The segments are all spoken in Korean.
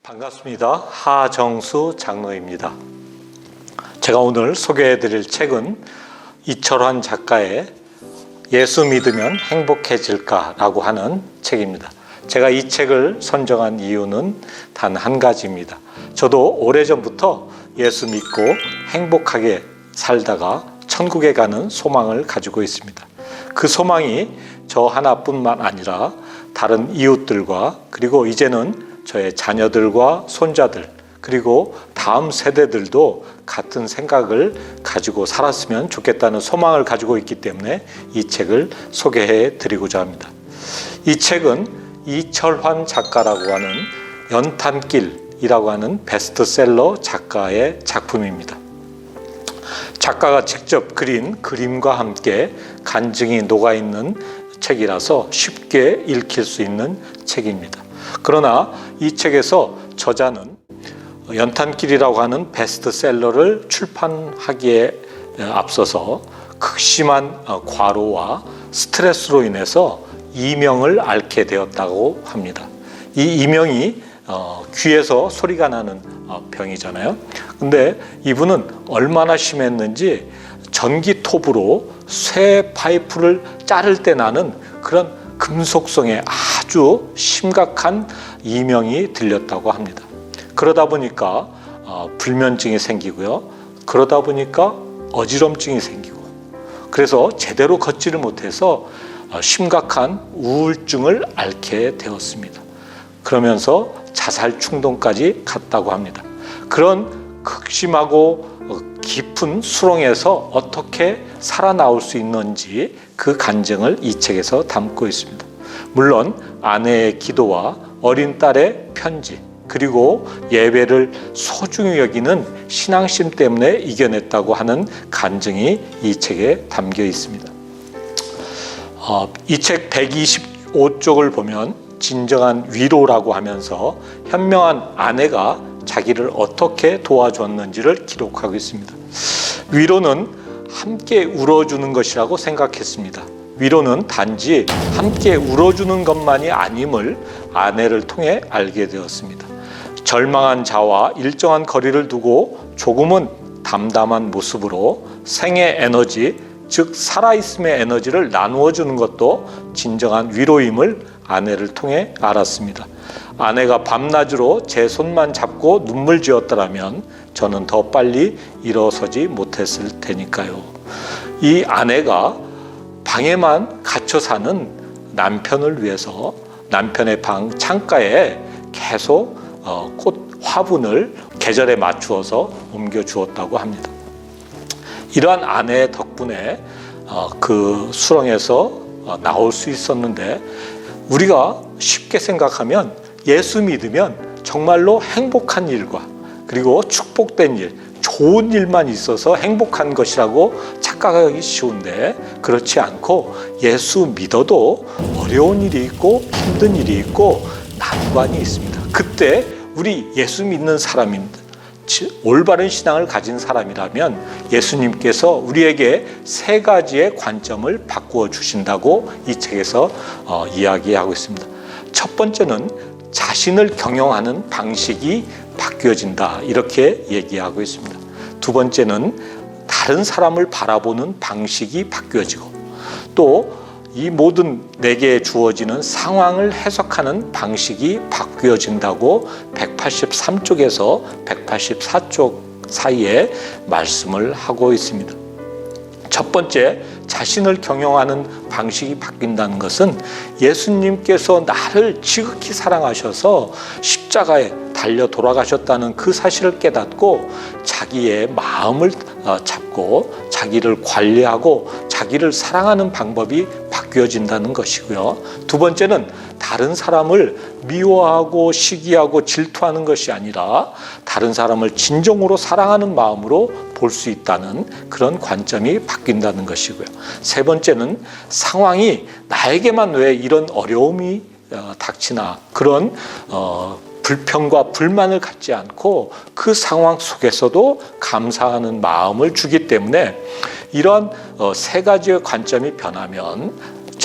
반갑습니다. 하정수 장로입니다. 제가 오늘 소개해드릴 책은 이철환 작가의 예수 믿으면 행복해질까라고 하는 책입니다. 제가 이 책을 선정한 이유는 단 한 가지입니다. 저도 오래전부터 예수 믿고 행복하게 살다가 천국에 가는 소망을 가지고 있습니다. 그 소망이 저 하나뿐만 아니라 다른 이웃들과 그리고 이제는 저의 자녀들과 손자들 그리고 다음 세대들도 같은 생각을 가지고 살았으면 좋겠다는 소망을 가지고 있기 때문에 이 책을 소개해 드리고자 합니다. 이 책은 이철환 작가라고 하는 연탄길이라고 하는 베스트셀러 작가의 작품입니다. 작가가 직접 그린 그림과 함께 간증이 녹아있는 책이라서 쉽게 읽힐 수 있는 책입니다. 그러나 이 책에서 저자는 연탄길이라고 하는 베스트셀러를 출판하기에 앞서서 극심한 과로와 스트레스로 인해서 이명을 앓게 되었다고 합니다. 이 이명이 귀에서 소리가 나는 병이잖아요. 근데 이분은 얼마나 심했는지 전기톱으로 쇠 파이프를 자를 때 나는 그런 금속성의 아주 심각한 이명이 들렸다고 합니다. 그러다 보니까 불면증이 생기고요. 그러다 보니까 어지럼증이 생기고 그래서 제대로 걷지를 못해서 심각한 우울증을 앓게 되었습니다. 그러면서 자살 충동까지 갔다고 합니다. 그런 극심하고 깊은 수렁에서 어떻게 살아나올 수 있는지 그 간증을 이 책에서 담고 있습니다. 물론 아내의 기도와 어린 딸의 편지 그리고 예배를 소중히 여기는 신앙심 때문에 이겨냈다고 하는 간증이 이 책에 담겨 있습니다. 이 책 125쪽을 보면 진정한 위로라고 하면서 현명한 아내가 자기를 어떻게 도와줬는지를 기록하고 있습니다. 위로는 함께 울어주는 것이라고 생각했습니다. 위로는 단지 함께 울어주는 것만이 아님을 아내를 통해 알게 되었습니다. 절망한 자와 일정한 거리를 두고 조금은 담담한 모습으로 생의 에너지, 즉 살아있음의 에너지를 나누어 주는 것도 진정한 위로임을 아내를 통해 알았습니다. 아내가 밤낮으로 제 손만 잡고 눈물 지었더라면 저는 더 빨리 일어서지 못했을 테니까요. 이 아내가 방에만 갇혀 사는 남편을 위해서 남편의 방 창가에 계속 꽃 화분을 계절에 맞추어서 옮겨 주었다고 합니다. 이러한 아내의 덕분에 그 수렁에서 나올 수 있었는데 우리가 쉽게 생각하면 예수 믿으면 정말로 행복한 일과 그리고 축복된 일, 좋은 일만 있어서 행복한 것이라고 착각하기 쉬운데 그렇지 않고 예수 믿어도 어려운 일이 있고 힘든 일이 있고 난관이 있습니다. 그때 우리 예수 믿는 사람입니다. 올바른 신앙을 가진 사람이라면 예수님께서 우리에게 세 가지의 관점을 바꾸어 주신다고 이 책에서 이야기하고 있습니다. 첫 번째는 자신을 경영하는 방식이 바뀌어진다 이렇게 얘기하고 있습니다. 두 번째는 다른 사람을 바라보는 방식이 바뀌어지고 또 이 모든 내게 주어지는 상황을 해석하는 방식이 바뀌어진다고 183쪽에서 184쪽 사이에 말씀을 하고 있습니다. 첫 번째, 자신을 경영하는 방식이 바뀐다는 것은 예수님께서 나를 지극히 사랑하셔서 십자가에 달려 돌아가셨다는 그 사실을 깨닫고 자기의 마음을 잡고 자기를 관리하고 자기를 사랑하는 방법이 바뀌어진다는 것이고요. 두 번째는 다른 사람을 미워하고 시기하고 질투하는 것이 아니라 다른 사람을 진정으로 사랑하는 마음으로 볼 수 있다는 그런 관점이 바뀐다는 것이고요. 세 번째는 상황이 나에게만 왜 이런 어려움이 닥치나 그런 불평과 불만을 갖지 않고 그 상황 속에서도 감사하는 마음을 주기 때문에 이런 세 가지의 관점이 변하면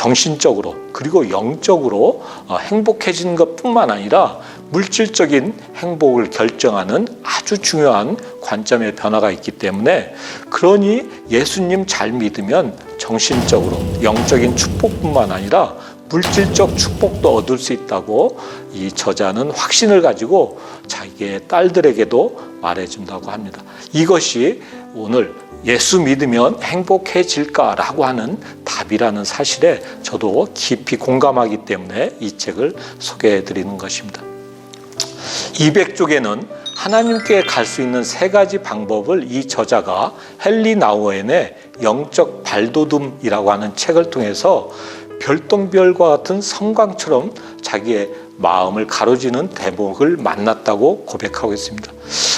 정신적으로 그리고 영적으로 행복해지는 것뿐만 아니라 물질적인 행복을 결정하는 아주 중요한 관점의 변화가 있기 때문에, 그러니 예수님 잘 믿으면 정신적으로 영적인 축복뿐만 아니라 물질적 축복도 얻을 수 있다고 이 저자는 확신을 가지고 자기의 딸들에게도 말해준다고 합니다. 이것이 오늘 예수 믿으면 행복해질까라고 하는 답이라는 사실에 저도 깊이 공감하기 때문에 이 책을 소개해 드리는 것입니다. 200쪽에는 하나님께 갈 수 있는 3가지 방법을 이 저자가 헨리 나우엔의 영적 발돋움이라고 하는 책을 통해서 별똥별과 같은 섬광처럼 자기의 마음을 가로지는 대목을 만났다고 고백하고 있습니다.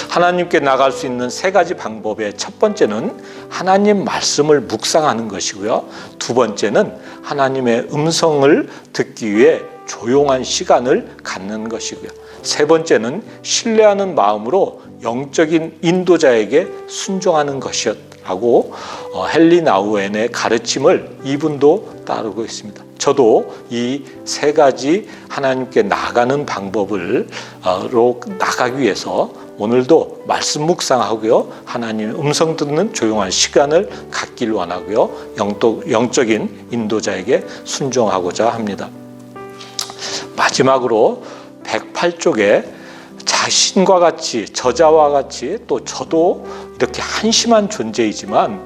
하나님께 나갈 수 있는 3가지 방법의 첫 번째는 하나님 말씀을 묵상하는 것이고요. 두 번째는 하나님의 음성을 듣기 위해 조용한 시간을 갖는 것이고요. 세 번째는 신뢰하는 마음으로 영적인 인도자에게 순종하는 것이었다고 헨리 나우엔의 가르침을 이분도 따르고 있습니다. 저도 이 3가지 하나님께 나가는 방법으로 나가기 위해서 오늘도 말씀 묵상하고요, 하나님의 음성 듣는 조용한 시간을 갖길 원하고요, 영적인 인도자에게 순종하고자 합니다. 마지막으로 108쪽에 자신과 같이, 저자와 같이 또 저도 이렇게 한심한 존재이지만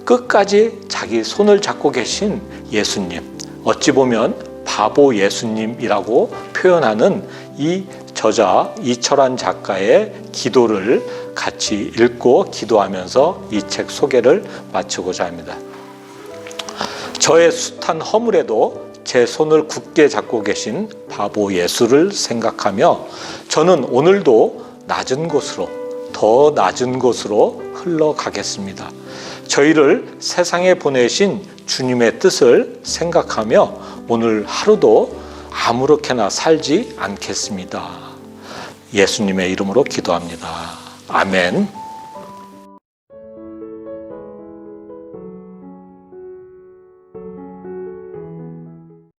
끝까지 자기 손을 잡고 계신 예수님, 어찌 보면 바보 예수님이라고 표현하는 이 저자 이철환 작가의 기도를 같이 읽고 기도하면서 이 책 소개를 마치고자 합니다. 저의 숱한 허물에도 제 손을 굳게 잡고 계신 바보 예수를 생각하며 저는 오늘도 낮은 곳으로, 더 낮은 곳으로 흘러가겠습니다. 저희를 세상에 보내신 주님의 뜻을 생각하며 오늘 하루도 아무렇게나 살지 않겠습니다. 예수님의 이름으로 기도합니다. 아멘.